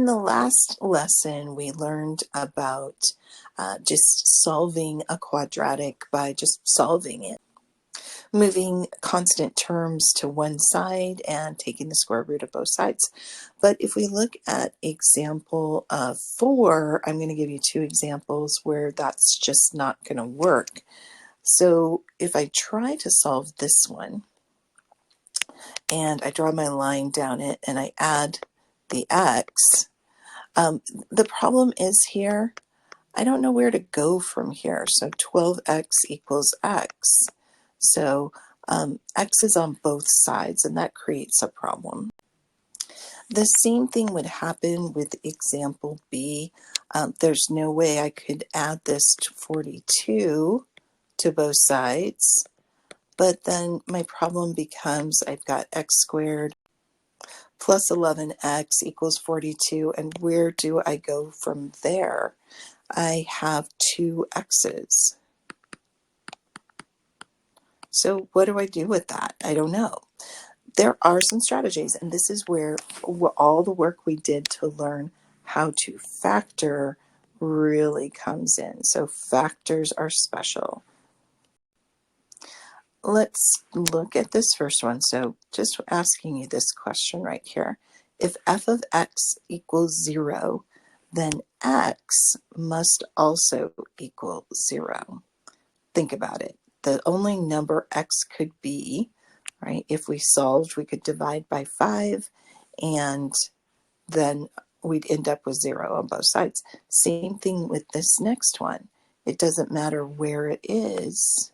In the last lesson, we learned about just solving a quadratic by just solving it, moving constant terms to one side and taking the square root of both sides. But if we look at example 4, I'm going to give you 2 examples where that's just not going to work. So if I try to solve this one, and I draw my line down it and I add the x, the problem is here, I don't know where to go from here. So 12x equals x. So x is on both sides, and that creates a problem. The same thing would happen with example B. There's no way I could add this to 42 to both sides, but then my problem becomes I've got x squared plus 11x equals 42, and where do I go from there? I have 2 x's. So what do I do with that? I don't know. There are some strategies, and this is where all the work we did to learn how to factor really comes in. So factors are special. Let's look at this first one. So just asking you this question right here. If f of x equals 0, then x must also equal 0. Think about it. The only number x could be, right, if we solved, we could divide by 5, and then we'd end up with 0 on both sides. Same thing with this next one. It doesn't matter where it is.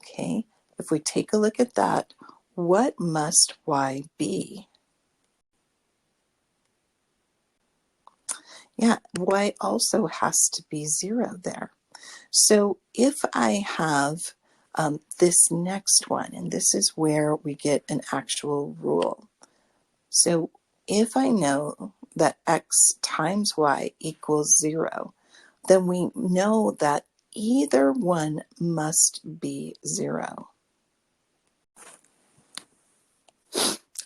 Okay, if we take a look at that, what must y be? Yeah, y also has to be 0 there. So if I have this next one, and this is where we get an actual rule. So if I know that x times y equals 0, then we know that either one must be 0.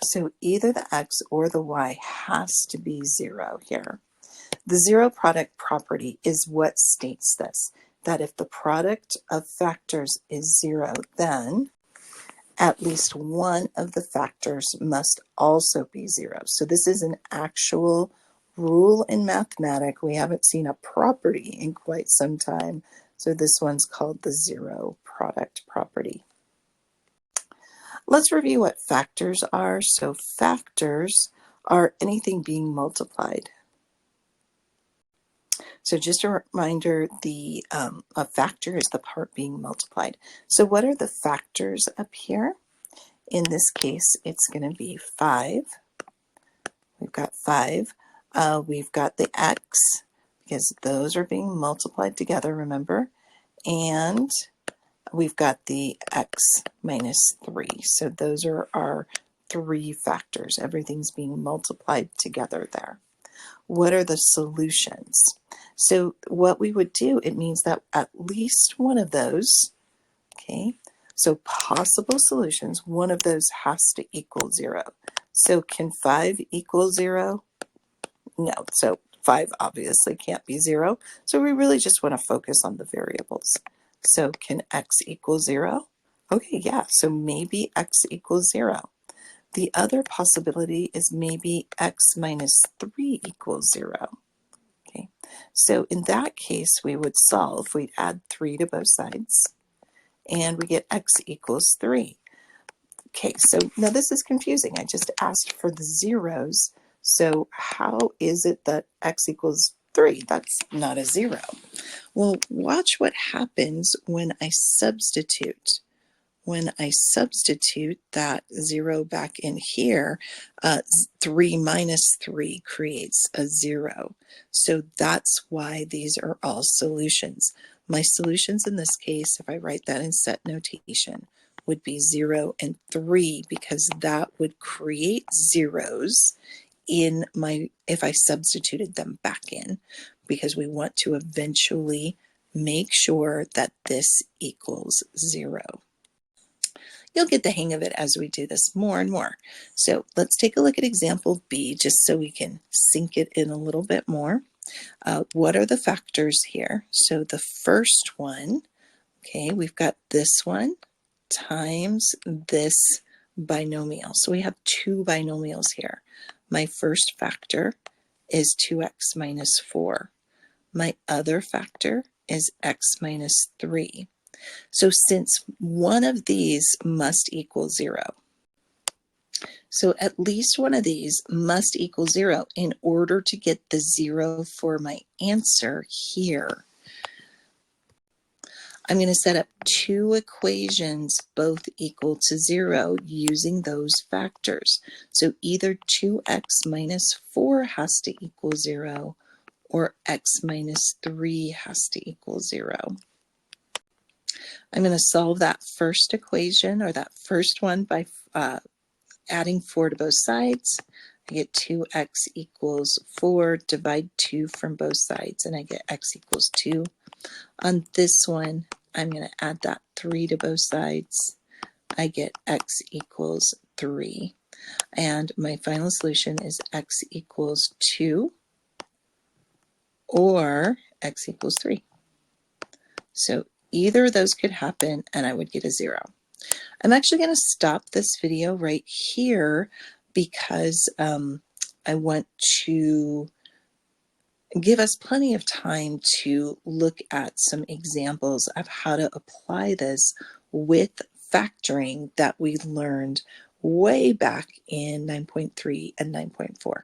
So either the x or the y has to be 0 here. The zero product property is what states this, that if the product of factors is 0, then at least one of the factors must also be 0. So this is an actual rule in mathematics. We haven't seen a property in quite some time. So this one's called the zero product property. Let's review what factors are. So factors are anything being multiplied. So just a reminder, a factor is the part being multiplied. So what are the factors up here? In this case, it's going to be 5. We've got 5. We've got the x, because those are being multiplied together, remember? And we've got the x minus 3. So those are our 3 factors. Everything's being multiplied together there. What are the solutions? So what we would do, it means that at least one of those, okay, so possible solutions, one of those has to equal 0. So can 5 equal 0? No. So 5 obviously can't be 0. So we really just want to focus on the variables. So can x equal 0? Okay, yeah, so maybe x equals 0. The other possibility is maybe x minus 3 equals 0. Okay, so in that case, we would solve. We'd add 3 to both sides, and we get x equals 3. Okay, so now this is confusing. I just asked for the zeros. So how is it that x equals 3? That's not a 0. Well, watch what happens when I substitute. When I substitute that 0 back in here, 3 minus 3 creates a 0. So that's why these are all solutions. My solutions in this case, if I write that in set notation, would be 0 and 3, because that would create zeros in if I substituted them back in, because we want to eventually make sure that this equals 0. You'll get the hang of it as we do this more and more. So let's take a look at example B just so we can sink it in a little bit more. What are the factors here? So the first one, okay, we've got this one times this binomial. So we have two binomials here. My first factor is 2x minus 4. My other factor is x minus 3. So since one of these must equal 0, so at least one of these must equal 0 in order to get the 0 for my answer here. I'm going to set up two equations both equal to 0 using those factors. So either 2x minus 4 has to equal 0 or x minus 3 has to equal 0. I'm going to solve that first equation, or that first one, by adding 4 to both sides. I get 2x equals 4, divide 2 from both sides, and I get x equals 2. On this one, I'm going to add that 3 to both sides. I get x equals 3. And my final solution is x equals 2 or x equals 3. So either of those could happen, and I would get a 0. I'm actually going to stop this video right here because I want to give us plenty of time to look at some examples of how to apply this with factoring that we learned way back in 9.3 and 9.4.